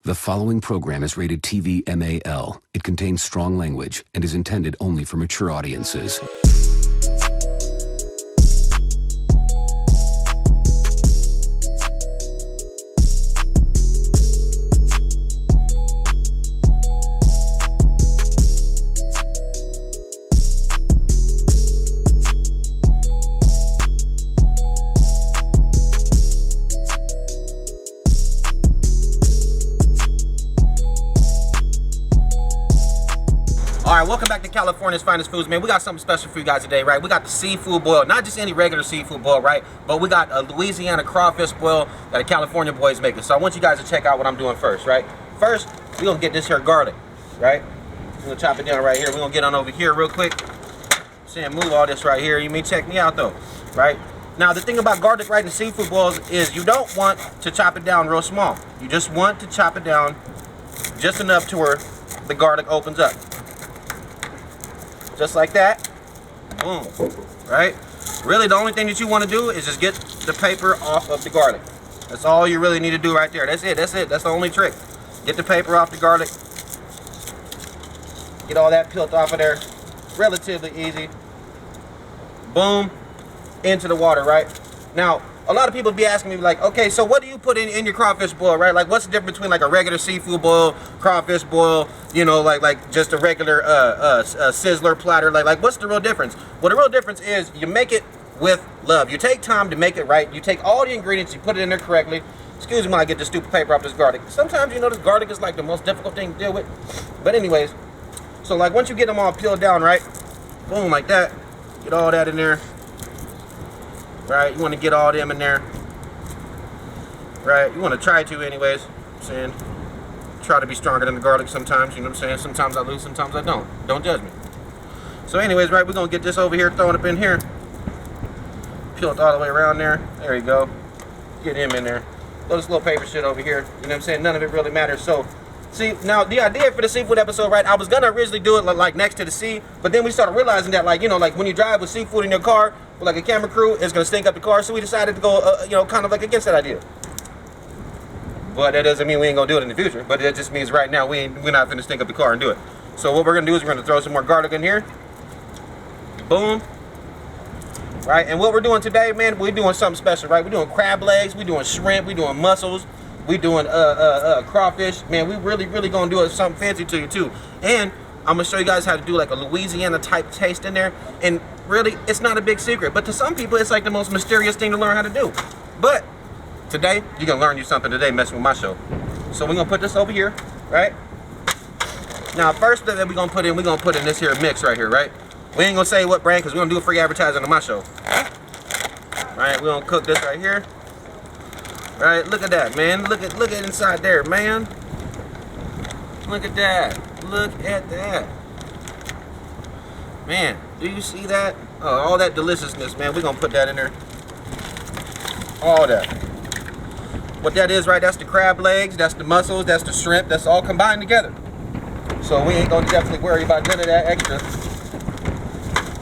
The following program is rated TV MAL. It contains strong language and is intended only for mature audiences. Alright, welcome back to California's Finest Foods, man. We got something special for you guys today, right? We got the seafood boil, not just any regular seafood boil, right? But we got a Louisiana crawfish boil that a California boy is making. So I want you guys to check out what I'm doing first, right? First, we're going to get this here garlic, right? We're going to chop it down right here. We're going to get on over here real quick. Saying move all this right here. You may check me out, though, right? Now, the thing about garlic, right, in seafood boils is you don't want to chop it down real small. You just want to chop it down just enough to where the garlic opens up. Just like that. Boom. Right? Really, the only thing that you want to do is just get the paper off of the garlic. That's all you really need to do right there. That's it. That's it. That's the only trick. Get the paper off the garlic. Get all that peeled off of there. Relatively easy. Boom. Into the water, right? Now, a lot of people be asking me, like, okay, so what do you put in your crawfish boil, right? Like, what's the difference between, like, a regular seafood boil, crawfish boil, you know, like just a regular sizzler platter? Like, what's the real difference? Well, the real difference is you make it with love. You take time to make it right. You take all the ingredients, you put it in there correctly. Excuse me when I get this stupid paper off this garlic. Sometimes, you know, this garlic is, like, the most difficult thing to deal with. But anyways, so, like, once you get them all peeled down, right? Boom, like that. Get all that in there. Right, you want to get all them in there. Right, you want to try to anyways. I'm saying, try to be stronger than the garlic sometimes, you know what I'm saying? Sometimes I lose, sometimes I don't. Don't judge me. So anyways, right, we're going to get this over here, throw it up in here. Peel it all the way around there. There you go. Get him in there. Throw this little paper shit over here. You know what I'm saying? None of it really matters. So, see, now the idea for the seafood episode, right, I was going to originally do it like next to the sea, but then we started realizing that, like, you know, like when you drive with seafood in your car, with like a camera crew, it's going to stink up the car, so we decided to go, you know, kind of like against that idea. But that doesn't mean we ain't going to do it in the future, but it just means right now we're not going to stink up the car and do it. So what we're going to do is we're going to throw some more garlic in here. Boom. Right, and what we're doing today, man, we're doing something special, right? We're doing crab legs, we're doing shrimp, we're doing mussels, we're doing crawfish. Man, we really going to do something fancy to you too. And I'm going to show you guys how to do like a Louisiana type taste in there. And really, it's not a big secret. But to some people, it's like the most mysterious thing to learn how to do. But today, you're going to learn you something today messing with my show. So we're going to put this over here, right? Now, first that we're going to put in this here mix right here, right? We ain't going to say what brand because we're going to do a free advertising on my show. Right, we're going to cook this right here. Right, look at that, man. Look at inside there, man. Look at that. Look at that. Man, do you see that? Oh, all that deliciousness, man. We're going to put that in there. All that. What that is, right, that's the crab legs, that's the mussels, that's the shrimp. That's all combined together. So we ain't going to definitely worry about none of that extra.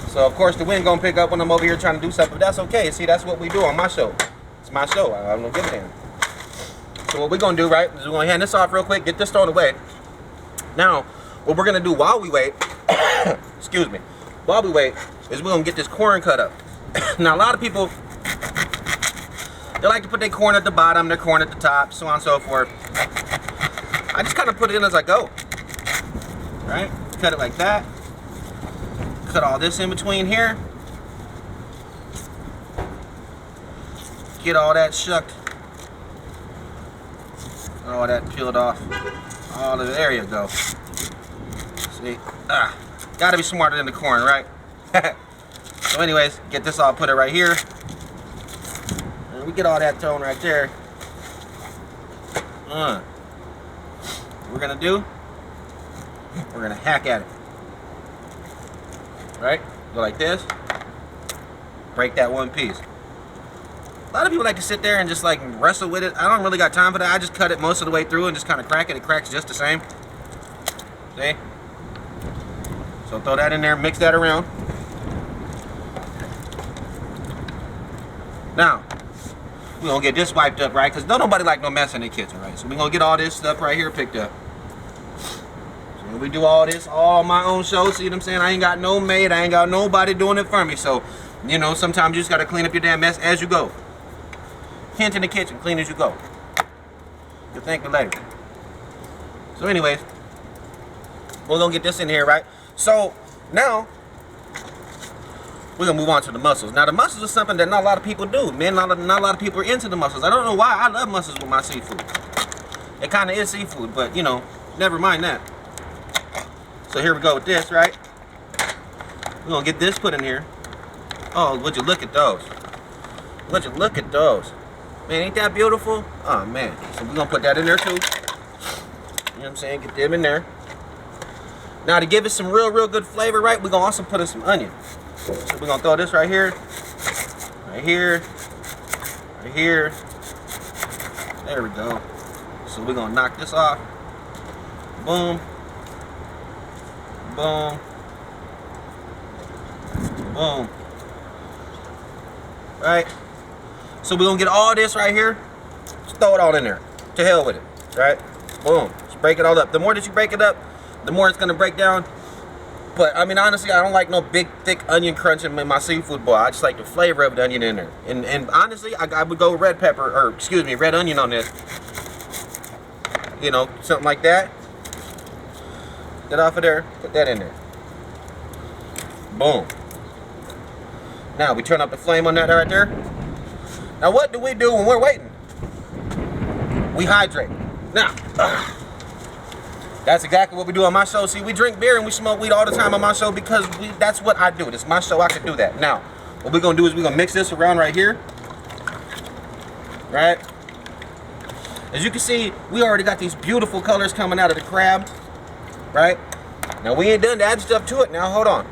So, of course, the wind going to pick up when I'm over here trying to do something. But that's okay. See, that's what we do on my show. It's my show. I don't give a damn. So what we're going to do, right, is we're going to hand this off real quick, get this thrown away. Now, what we're going to do while we wait, excuse me, while we wait, is we're going to get this corn cut up. Now, a lot of people, they like to put their corn at the bottom, their corn at the top, so on and so forth. I just kind of put it in as I go. Right? Cut it like that. Cut all this in between here. Get all that shucked. All that peeled off. All of it. There you go. See? Gotta be smarter than the corn, right? So anyways, get this all put it right here. And we get all that thrown right there. What we're gonna do, we're gonna hack at it. Right? Go like this. Break that one piece. A lot of people like to sit there and just like wrestle with it. I don't really got time for that. I just cut it most of the way through and just kind of crack it. It cracks just the same. See? So throw that in there, mix that around. Now, We're gonna get this wiped up, right? Because don't nobody like no mess in the kitchen, right? So we're gonna get all this stuff right here picked up. So we do all this, all my own show, see what I'm saying? I ain't got no maid, I ain't got nobody doing it for me. So, you know, sometimes you just gotta clean up your damn mess as you go. Hint in the kitchen, clean as you go. You'll thank me later. So anyways, we're gonna get this in here, right? So now we're gonna move on to the mussels. Now the mussels is something that not a lot of people do, man. Not a lot of people are into the mussels. I don't know why. I love mussels with my seafood. It kind of is seafood, but you know, never mind that. So here we go with this, right? We're gonna get this put in here. Oh, would you look at those? Would you look at those? Man, ain't that beautiful? Oh man. So we're gonna put that in there too. You know what I'm saying? Get them in there. Now to give it some real good flavor, right? We're gonna also put in some onion. So we're gonna throw this right here, right here, right here. There we go. So we're gonna knock this off. Boom. Boom. Boom. Right? So we're gonna get all this right here. Just throw it all in there. To hell with it. Right? Boom. Just break it all up. The more that you break it up, the more it's gonna break down. But I mean, honestly, I don't like no big, thick onion crunch in my seafood boil. I just like the flavor of the onion in there. And honestly, I would go red pepper, or excuse me, red onion on this. You know, something like that. Get off of there, put that in there. Boom. Now we turn up the flame on that right there. Now what do we do when we're waiting? We hydrate. Now, that's exactly what we do on my show. See, we drink beer and we smoke weed all the time on my show because that's what I do. It's my show, I can do that. Now, what we're gonna do is we're gonna mix this around right here. Right? As you can see, we already got these beautiful colors coming out of the crab. Right? Now we ain't done to add stuff to it. Now hold on.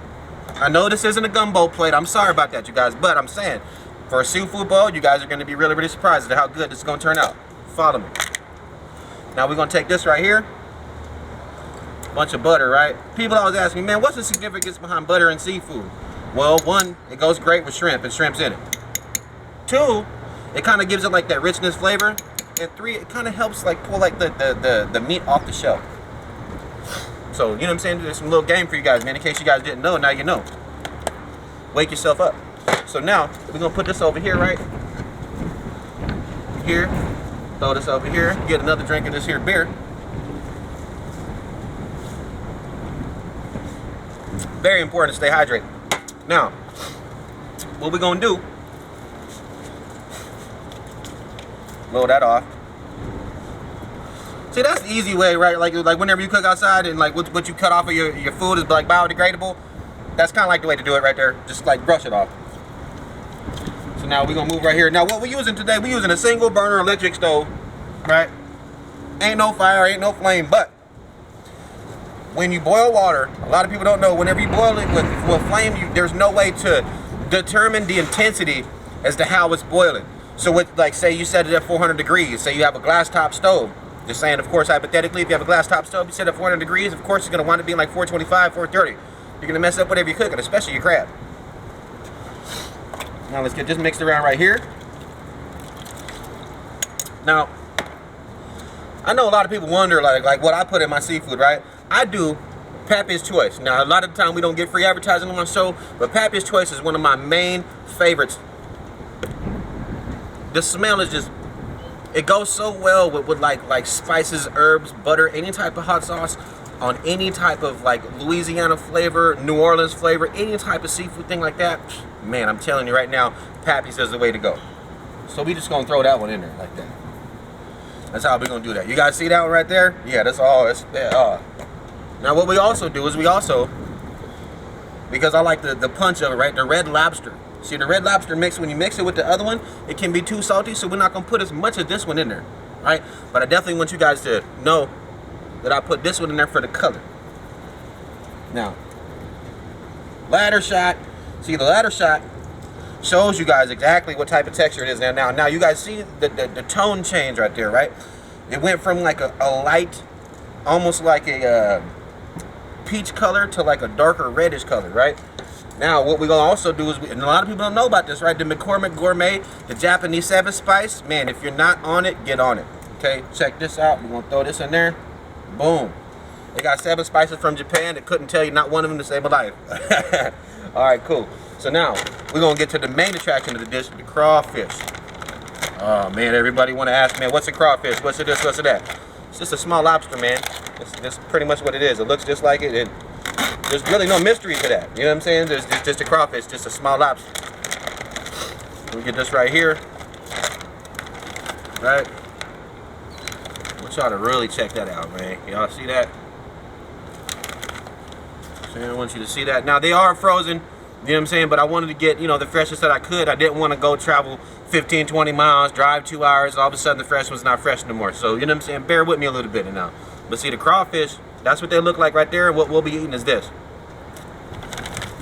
I know this isn't a gumbo plate. I'm sorry about that, you guys. But I'm saying, for a seafood bowl, you guys are gonna be really surprised at how good this is gonna turn out. Follow me. Now we're gonna take this right here. Bunch of butter, right? People always ask me, man, what's the significance behind butter and seafood? Well, one, it goes great with shrimp and shrimp's in it. Two, it kind of gives it like that richness flavor. And three, it kind of helps like pull like the meat off the shell. So, you know what I'm saying? There's some little game for you guys, man. In case you guys didn't know, now you know. Wake yourself up. So now, we're gonna put this over here, right? Here. Throw this over here. Get another drink of this here beer. Very important to stay hydrated. Now, what we're gonna do, blow that off. See, that's the easy way, right? Like whenever you cook outside and like what you cut off of your food is like biodegradable. That's kind of like the way to do it right there. Just like brush it off. So now we're gonna move right here. Now what we're using today, we're using a single burner electric stove, right? Ain't no fire, ain't no flame, but when you boil water, a lot of people don't know, whenever you boil it with flame, there's no way to determine the intensity as to how it's boiling. So with, like, say you set it at 400 degrees, say you have a glass top stove. Just saying, of course, hypothetically, if you have a glass top stove, you set it at 400 degrees, of course it's gonna wind up being like 425, 430. You're gonna mess up whatever you're cooking, especially your crab. Now let's get this mixed around right here. Now, I know a lot of people wonder like what I put in my seafood, right? I do Pappy's Choice. Now, a lot of the time we don't get free advertising on my show, but Pappy's Choice is one of my main favorites. The smell is just, it goes so well with like spices, herbs, butter, any type of hot sauce, on any type of like Louisiana flavor, New Orleans flavor, any type of seafood thing like that. Man, I'm telling you right now, Pappy's is the way to go. So we just gonna throw that one in there like that. That's how we're gonna do that. You guys see that one right there? Yeah, that's all. Now what we also do is because I like the punch of it, right? The Red Lobster. See, the Red Lobster mix, when you mix it with the other one, it can be too salty, so we're not gonna put as much of this one in there, right? But I definitely want you guys to know that I put this one in there for the color. Now, ladder shot. See, the ladder shot shows you guys exactly what type of texture it is. Now you guys see the tone change right there, right? It went from like a light, almost like a peach color to like a darker reddish color, right? Now, what we're going to also do is, and a lot of people don't know about this, right? The McCormick Gourmet, the Japanese 7 spice. Man, if you're not on it, get on it. Okay, check this out. We're going to throw this in there. Boom. They got 7 spices from Japan that couldn't tell you not one of them to save a life. All right, cool. So now, we're going to get to the main attraction of the dish, the crawfish. Oh, man, everybody want to ask, man, what's a crawfish? What's it this, what's it that? It's just a small lobster, man. That's pretty much what it is. It looks just like it. There's really no mystery to that. You know what I'm saying? There's just a crawfish, just a small lobster. We get this right here. Right? I want y'all to really check that out, man. Y'all see that? So I want you to see that. Now, they are frozen. You know what I'm saying? But I wanted to get, you know, the freshest that I could. I didn't want to go travel 15, 20 miles, drive 2 hours. All of a sudden, the fresh one's not fresh no more. So, you know what I'm saying? Bear with me a little bit now. But see, the crawfish, that's what they look like right there. And what we'll be eating is this.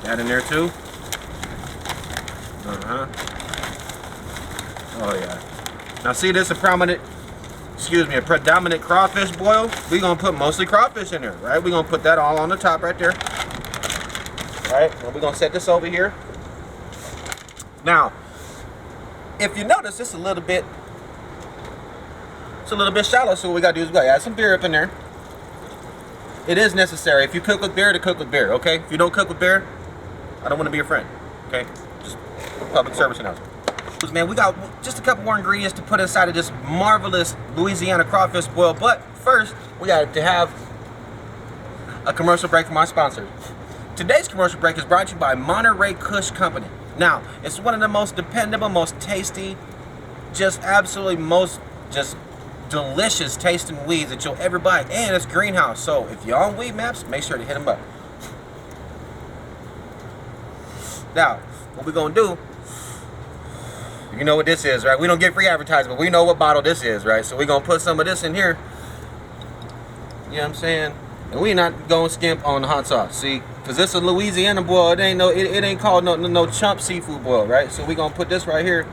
That in there, too. Oh, yeah. Now, see, this is a predominant crawfish boil. We're going to put mostly crawfish in there, right? We're going to put that all on the top right there. Right, and we're gonna set this over here. Now, if you notice, it's a little bit shallow. So what we gotta do is we gotta add some beer up in there. It is necessary. If you cook with beer, to cook with beer. Okay. If you don't cook with beer, I don't want to be your friend. Okay. Just public service announcement. Man, we got just a couple more ingredients to put inside of this marvelous Louisiana crawfish boil. But first, we got to have a commercial break from our sponsors. Today's commercial break is brought to you by Monterey Kush Company. Now, it's one of the most dependable, most tasty, just absolutely most just delicious tasting weeds that you'll ever buy. And it's greenhouse. So if you're on Weed Maps, make sure to hit them up. Now, what we're going to do, you know what this is, right? We don't get free advertising, but we know what bottle this is, right? So we're going to put some of this in here. You know what I'm saying? And we not going to skimp on the hot sauce, see? Because this is a Louisiana boil. It ain't called no chump seafood boil, right? So we going to put this right here.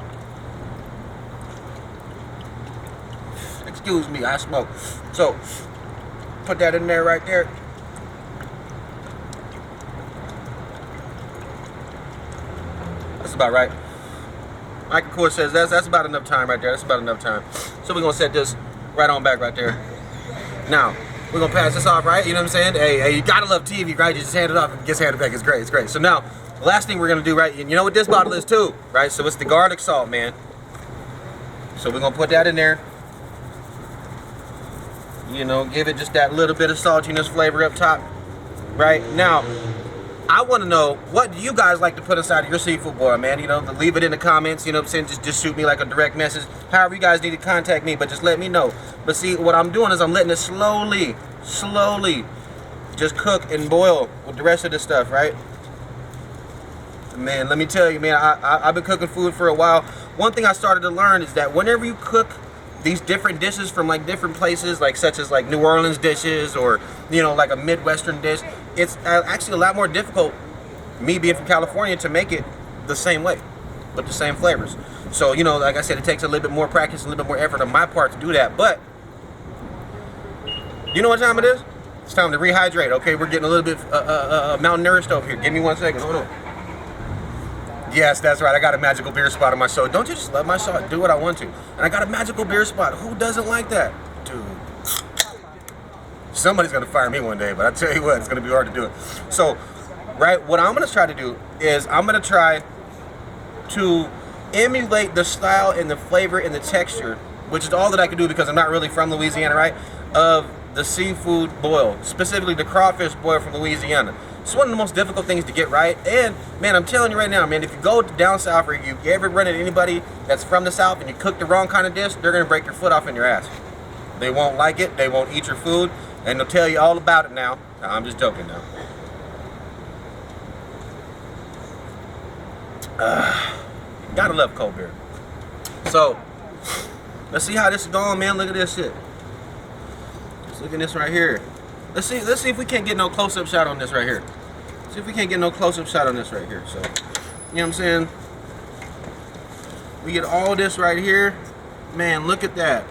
Excuse me, I smoke. So, put that in there right there. That's about right. Michael Kors says that's about enough time right there. That's about enough time. So we're going to set this right on back right there. Now, we're going to pass this off, right? You know what I'm saying? Hey, you got to love TV, right? You just hand it off and it gets handed back. It's great, it's great. So now, the last thing we're going to do, right? You know what this bottle is too, right? So it's the garlic salt, man. So we're going to put that in there. You know, give it just that little bit of saltiness flavor up top. Right? Now, I want to know, what do you guys like to put inside of your seafood boil, man? You know, leave it in the comments. You know what I'm saying? Just shoot me like a direct message. However you guys need to contact me, but just let me know. But see, what I'm doing is I'm letting it slowly just cook and boil with the rest of this stuff, right? Man, let me tell you, man, I've been cooking food for a while. One thing I started to learn is that whenever you cook these different dishes from like different places, like such as like New Orleans dishes, or you know, like a Midwestern dish, it's actually a lot more difficult, me being from California, to make it the same way with the same flavors. So, you know, like I said, it takes a little bit more practice, a little bit more effort on my part to do that. But you know what time it is? It's time to rehydrate. Okay, we're getting a little bit malnourished over here. Give me 1 second. Hold on. Yes, that's right. I got a magical beer spot on my show. Don't you just love my show? I do what I want to. And I got a magical beer spot. Who doesn't like that? Dude. Somebody's going to fire me one day, but I tell you what, it's going to be hard to do it. So, right, what I'm going to try to do is I'm going to try to emulate the style and the flavor and the texture, which is all that I can do because I'm not really from Louisiana, right, of the seafood boil, specifically the crawfish boil from Louisiana. It's one of the most difficult things to get right. And man, I'm telling you right now, man, if you go down south or you ever run into anybody that's from the south and you cook the wrong kind of dish, they're gonna break your foot off in your ass. They won't like it, they won't eat your food, and they'll tell you all about it now. No, I'm just joking now. Gotta love cold beer. So let's see how this is going, man. Look at this shit. Let's look at this right here. Let's see if we can't get no close-up shot on this right here. See if we can't get no close-up shot on this right here. So, you know what I'm saying? We get all this right here. Man, look at that.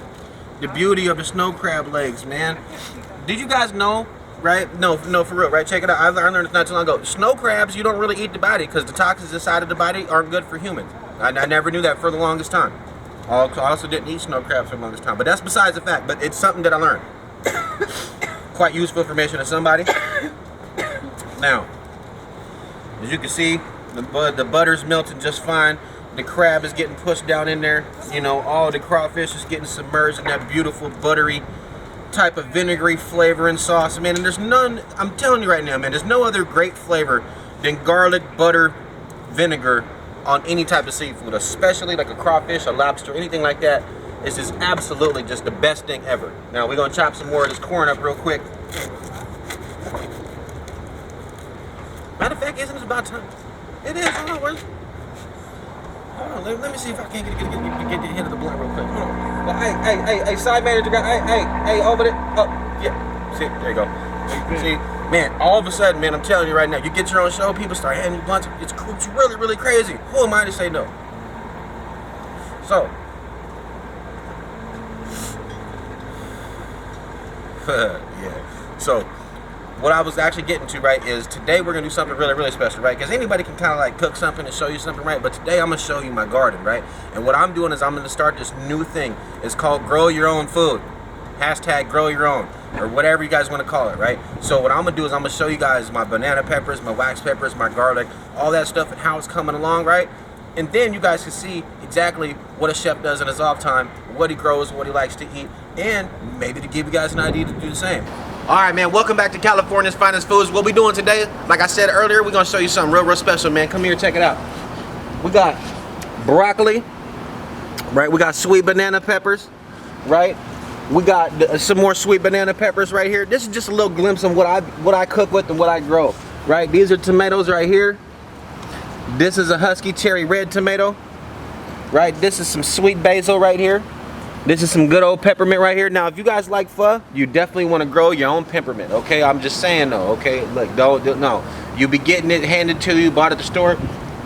The beauty of the snow crab legs, man. Did you guys know right? No, for real, right? Check it out. I learned this not too long ago. Snow crabs, you don't really eat the body because the toxins inside of the body aren't good for humans. I never knew that for the longest time. I also didn't eat snow crabs for the longest time, but that's besides the fact. But it's something that I learned. Quite useful information to somebody. Now, as you can see, the butter's melting just fine. The crab is getting pushed down in there. You know, all the crawfish is getting submerged in that beautiful buttery type of vinegary flavor and sauce, man. And there's none, I'm telling you right now, man, there's no other great flavor than garlic, butter, vinegar on any type of seafood, especially like a crawfish, a lobster, anything like that. It's just absolutely just the best thing ever. Now we're gonna chop some more of this corn up real quick. Matter of fact, isn't it about time? It is. Hold on, hold on. Let me see if I can get the hit of the blunt real quick. Hold on. Hey, side manager guy. Hey, over there. Oh, yeah. See, there you go. See, man, all of a sudden, man, I'm telling you right now, you get your own show, people start handing you blunts. It's really, really crazy. Who am I to say no? So, yeah. So, what I was actually getting to, right, is today we're gonna do something really, really special, right? Because anybody can kind of like cook something and show you something, right? But today I'm gonna show you my garden, right? And what I'm doing is I'm gonna start this new thing. It's called grow your own food. Hashtag grow your own, or whatever you guys want to call it, right? So what I'm gonna do is I'm gonna show you guys my banana peppers, my wax peppers, my garlic, all that stuff and how it's coming along, right? And then you guys can see exactly what a chef does in his off time, what he grows, what he likes to eat, and maybe to give you guys an idea to do the same. All right, man, welcome back to California's Finest Foods. What we doing today, like I said earlier, we're gonna show you something real special, man. Come here, check it out. We got broccoli, right? We got sweet banana peppers, right? We got some more sweet banana peppers right here. This is just a little glimpse of what I cook with and what I grow, right? These are tomatoes right here. This is a husky cherry red tomato, right? This is some sweet basil right here. This is some good old peppermint right here. Now, if you guys like pho, you definitely want to grow your own peppermint, okay? I'm just saying though, okay? Look, no. You be getting it handed to you, bought at the store.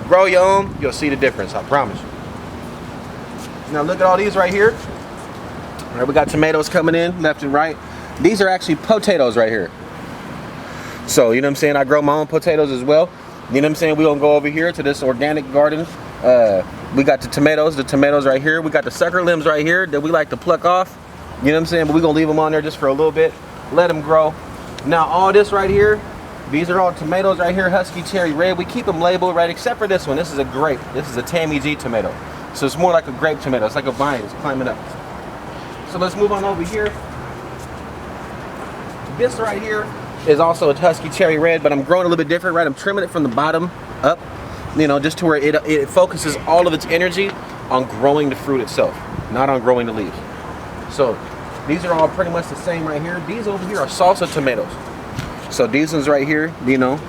Grow your own, you'll see the difference, I promise you. Now look at all these right here. All right, we got tomatoes coming in left and right. These are actually potatoes right here. So, you know what I'm saying? I grow my own potatoes as well. You know what I'm saying? We're gonna go over here to this organic garden. We got the tomatoes right here. We got the sucker limbs right here that we like to pluck off. You know what I'm saying? But we're gonna leave them on there just for a little bit. Let them grow. Now all this right here, these are all tomatoes right here, husky cherry red. We keep them labeled, right? Except for this one. This is a grape. This is a Tammy G tomato. So it's more like a grape tomato. It's like a vine. It's climbing up. So let's move on over here. This right here is also a husky cherry red, but I'm growing a little bit different, right? I'm trimming it from the bottom up, you know, just to where it focuses all of its energy on growing the fruit itself, not on growing the leaves. So these are all pretty much the same right here. These over here are salsa tomatoes. So these ones right here, you know,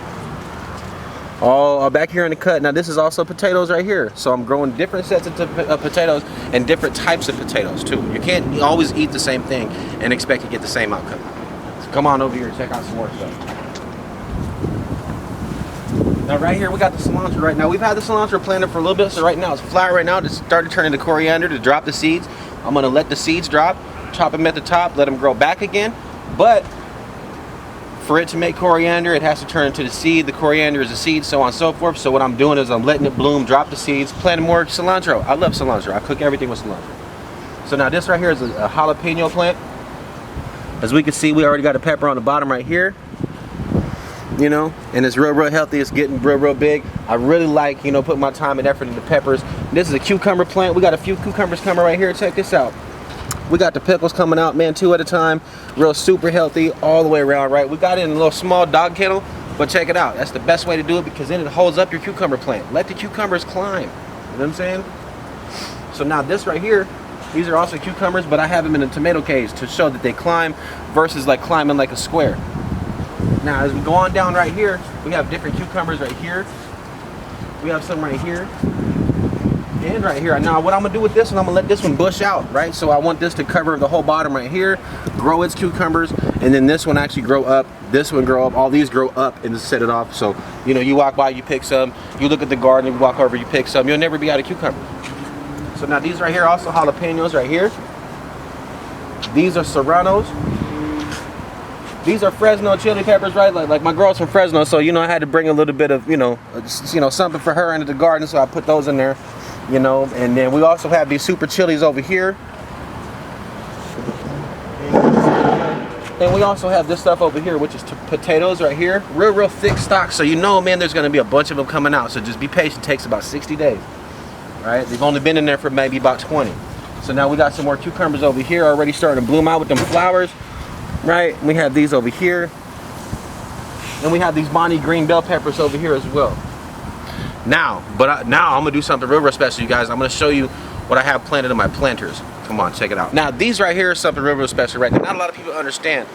all back here in the cut. Now this is also potatoes right here. So I'm growing different sets of potatoes and different types of potatoes too. You can't always eat the same thing and expect to get the same outcome. So come on over here and check out some more stuff. Now right here we got the cilantro right now. We've had the cilantro planted for a little bit, so right now it's flower right now. It's starting to turn into coriander to drop the seeds. I'm gonna let the seeds drop, chop them at the top, let them grow back again. But for it to make coriander, it has to turn into the seed. The coriander is a seed, so on and so forth. So what I'm doing is I'm letting it bloom, drop the seeds, planting more cilantro. I love cilantro. I cook everything with cilantro. So now this right here is a jalapeno plant. As we can see, we already got a pepper on the bottom right here. You know, and it's real healthy. It's getting real big. I really like, you know, putting my time and effort into peppers. This is a cucumber plant. We got a few cucumbers coming right here. Check this out. We got the pickles coming out, man, 2 at a time. Real super healthy all the way around, right? We got it in a little small dog kennel, but check it out. That's the best way to do it because then it holds up your cucumber plant. Let the cucumbers climb. You know what I'm saying? So now this right here, these are also cucumbers, but I have them in a tomato cage to show that they climb versus like climbing like a square. Now as we go on down right here, we have different cucumbers right here. We have some right here. And right here. Now what I'm gonna do with this one, I'm gonna let this one bush out, right? So I want this to cover the whole bottom right here, grow its cucumbers, and then this one actually grow up, this one grow up, all these grow up and just set it off. So, you know, you walk by, you pick some, you look at the garden, you walk over, you pick some, you'll never be out of cucumbers. So now these right here, also jalapenos right here. These are serranos. These are Fresno chili peppers, right? Like my girl's from Fresno, so you know I had to bring a little bit of something for her into the garden, so I put those in there, And then we also have these super chilies over here, and we also have this stuff over here, which is potatoes right here, real thick stock. So man, there's gonna be a bunch of them coming out. So just be patient. It takes about 60 days, right? They've only been in there for maybe about 20. So now we got some more cucumbers over here already starting to bloom out with them flowers. Right, we have these over here, and we have these Bonnie green bell peppers over here as well. Now I'm gonna do something real special, you guys. I'm gonna show you what I have planted in my planters. Come on, check it out. Now these right here are something real special, right? Not a lot of people understand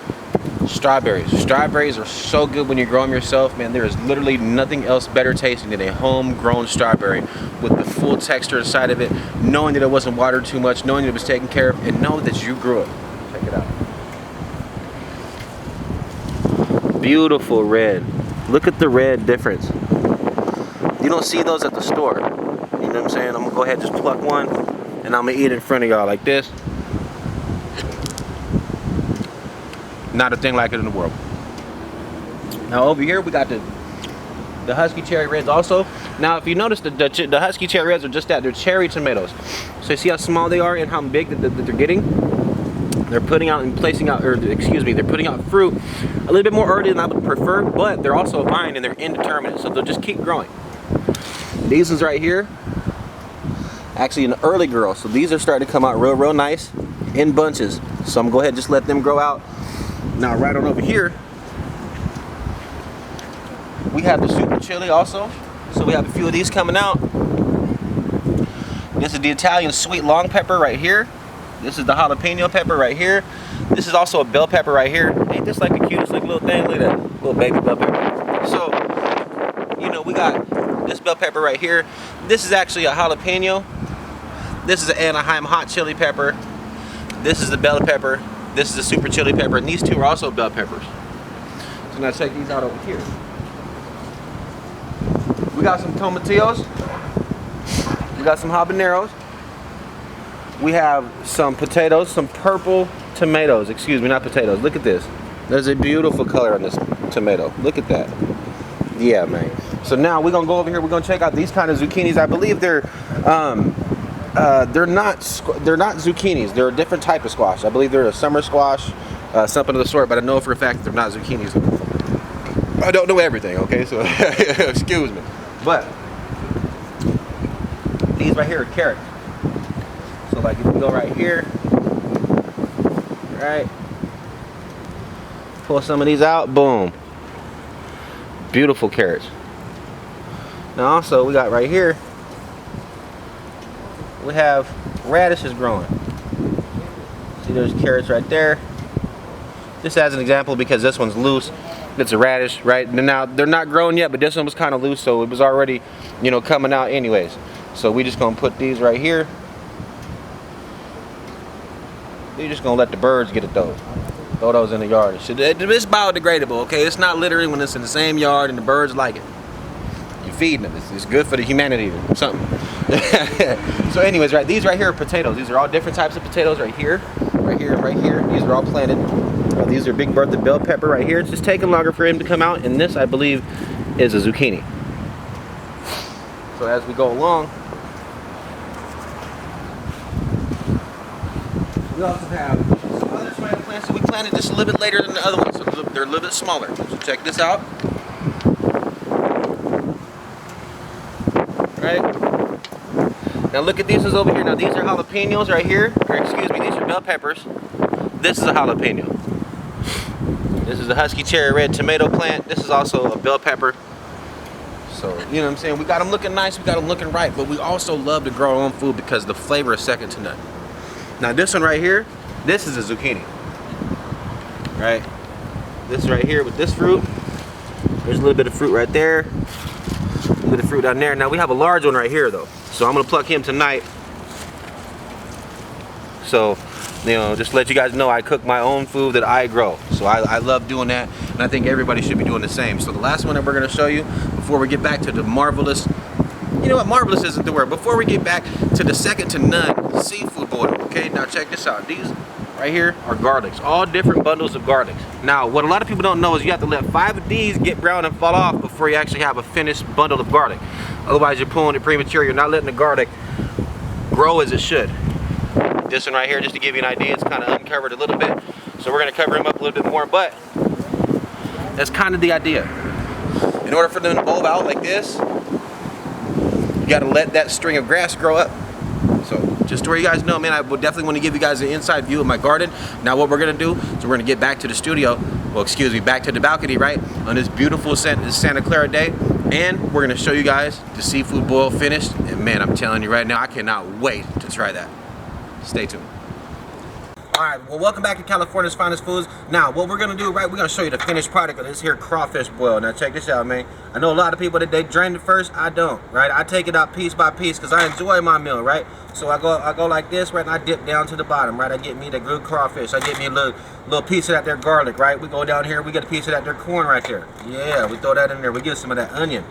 strawberries. Strawberries are so good when you grow them yourself, man. There is literally nothing else better tasting than a homegrown strawberry with the full texture inside of it, knowing that it wasn't watered too much, knowing that it was taken care of, and know that you grew it. Check it out. Beautiful red. Look at the red difference. You don't see those at the store. You know what I'm saying? I'm gonna go ahead and just pluck one, and I'm gonna eat it in front of y'all like this. Not a thing like it in the world. Now over here we got the Husky Cherry Reds also. Now if you notice, the Husky Cherry Reds are just that. They're cherry tomatoes. So you see how small they are and how big that they're getting? They're putting out and placing out, they're putting out fruit a little bit more early than I would prefer, but they're also a vine and they're indeterminate, so they'll just keep growing. These ones right here, actually an early girl, so these are starting to come out real nice in bunches. So I'm gonna go ahead and just let them grow out. Now right on over here, we have the super chili also. So we have a few of these coming out. This is the Italian sweet long pepper right here. This is the jalapeno pepper right here. This is also a bell pepper right here. Ain't this like the cutest like little thing? Look at that little baby bell pepper. So, we got this bell pepper right here. This is actually a jalapeno. This is an Anaheim hot chili pepper. This is the bell pepper. This is a super chili pepper, and these two are also bell peppers. So now check these out over here. We got some tomatillos. We got some habaneros. We have some potatoes, some purple tomatoes. Excuse me, not potatoes. Look at this. There's a beautiful color on this tomato. Look at that. Yeah, man. So now we're gonna go over here. We're gonna check out these kind of zucchinis. I believe they're not zucchinis. They're a different type of squash. I believe they're a summer squash, something of the sort. But I know for a fact that they're not zucchinis. I don't know everything. Okay, so excuse me. But these right here are carrots. So like if we go right here, right, pull some of these out, boom, beautiful carrots. Now also we got right here, we have radishes growing. See, there's carrots right there. Just as an example, because this one's loose, it's a radish, right? Now they're not growing yet, but this one was kind of loose, so it was already, coming out anyways. So we just gonna put these right here. You're just gonna let the birds get at those. Throw those in the yard. It's biodegradable, okay? It's not littering when it's in the same yard and the birds like it. You're feeding them. It's good for the humanity or something. So anyways, right, these right here are potatoes. These are all different types of potatoes right here, right here, right here. These are all planted. These are Big Bertha bell pepper right here. It's just taking longer for him to come out, and this, I believe, is a zucchini. So as we go along, we also have some other tomato plants that we planted just a little bit later than the other ones, so they're a little bit smaller. So check this out. Right? Now look at these ones over here. Now these are jalapenos right here, or excuse me, these are bell peppers. This is a jalapeno. This is a Husky Cherry Red tomato plant. This is also a bell pepper. So, you know what I'm saying? We got them looking nice, we got them looking right, but we also love to grow our own food because the flavor is second to none. Now this one right here, this is a zucchini. Right? This right here with this fruit. There's a little bit of fruit right there. A little bit of fruit down there. Now we have a large one right here though. So I'm gonna pluck him tonight. So, just to let you guys know, I cook my own food that I grow. So I love doing that, and I think everybody should be doing the same. So the last one that we're gonna show you, before we get back to the marvelous, you know what, marvelous isn't the word, before we get back to the second to none seafood boil, okay? Now check this out. These right here are garlics, all different bundles of garlics. Now, what a lot of people don't know is you have to let 5 of these get brown and fall off before you actually have a finished bundle of garlic. Otherwise, you're pulling it premature. You're not letting the garlic grow as it should. This one right here, just to give you an idea, it's kind of uncovered a little bit. So we're gonna cover him up a little bit more, but that's kind of the idea. In order for them to bulb out like this, you gotta let that string of grass grow up. So just so you guys know, man, I would definitely want to give you guys an inside view of my garden. Now what we're gonna do is we're gonna get back to the studio, well, excuse me, back to the balcony, right, on this beautiful Santa Clara day, and we're gonna show you guys the seafood boil finished. And man, I'm telling you right now, I cannot wait to try that. Stay tuned. All right, well, welcome back to California's Finest Foods. Now, what we're gonna do, right, we're gonna show you the finished product of this here crawfish boil. Now, check this out, man. I know a lot of people that they drain it first. I don't, right? I take it out piece by piece because I enjoy my meal, right? So I go like this, right, and I dip down to the bottom, right? I get me the good crawfish. I get me a little piece of that there garlic, right? We go down here, we get a piece of that there corn right there. Yeah, we throw that in there. We get some of that onion.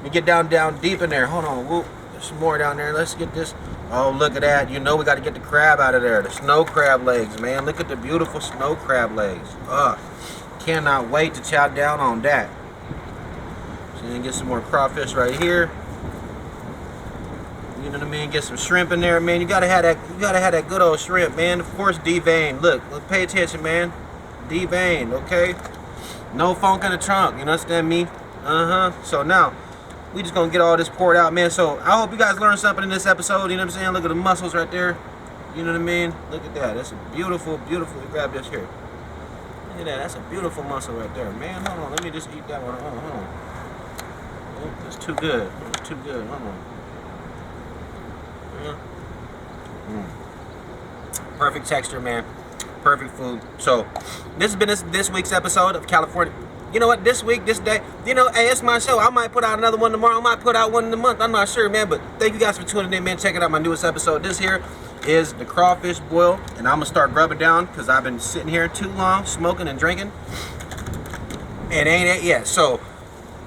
We get down deep in there. Hold on, whoop. There's some more down there. Let's get this. Oh, look at that. You know we got to get the crab out of there. The snow crab legs, man. Look at the beautiful snow crab legs. Cannot wait to chow down on that. So then get some more crawfish right here. You know what I mean? Get some shrimp in there, man. You gotta have that good old shrimp, man. Of course, deveined. Look, pay attention, man. Deveined, okay? No funk in the trunk. You understand me? So now, we just gonna get all this poured out, man. So I hope you guys learned something in this episode. You know what I'm saying? Look at the muscles right there. You know what I mean? Look at that. That's a beautiful, beautiful. Grab this here. Look at that. That's a beautiful muscle right there, man. Hold on. Let me just eat that one. Hold on. Oh, that's too good. That's too good. Hold on. Perfect texture, man. Perfect food. So this has been this week's episode of California. You know what, this week, this day, you know, hey, it's my show. I might put out another one tomorrow. I might put out one in the month. I'm not sure, man, but thank you guys for tuning in, man. Checking out my newest episode. This here is the crawfish boil, and I'm going to start rubbing down because I've been sitting here too long, smoking and drinking, and ain't it yet. So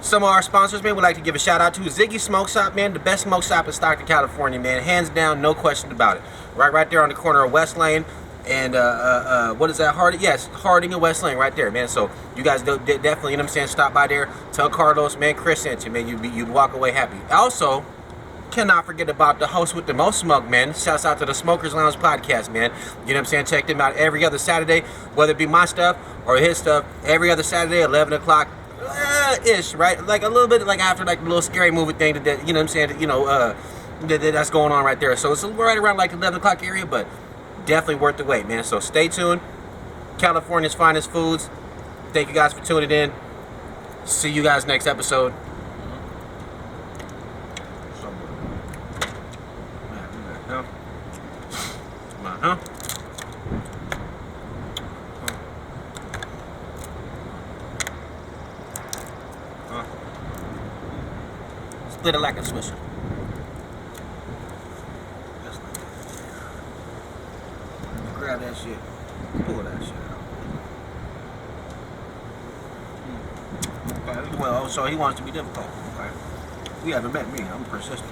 some of our sponsors, man, would like to give a shout out to Ziggy Smoke Shop, man, the best smoke shop in Stockton, California, man. Hands down, no question about it. Right there on the corner of West Lane and what is that, Harding? Yes, Harding and West Lane right there, man. So you guys definitely, you know what I'm saying, stop by there, tell Carlos, man, Chris sent you, man. You'd walk away happy. Also, cannot forget about the host with the most smoke, man. Shouts out to the Smokers Lounge podcast, man. You know what I'm saying? Check them out every other Saturday, whether it be my stuff or his stuff, every other Saturday, 11 o'clock ish, right? Like a little bit like after like the little scary movie thing that, you know what I'm saying, you know, that's going on right there. So it's right around like 11 o'clock area, but definitely worth the wait, man. So stay tuned. California's Finest Foods. Thank you guys for tuning in. See you guys next episode. Split it like a swisher. Grab that shit. Pull that shit out. Okay. Well, so he wants to be difficult. Okay. You haven't met me. I'm persistent.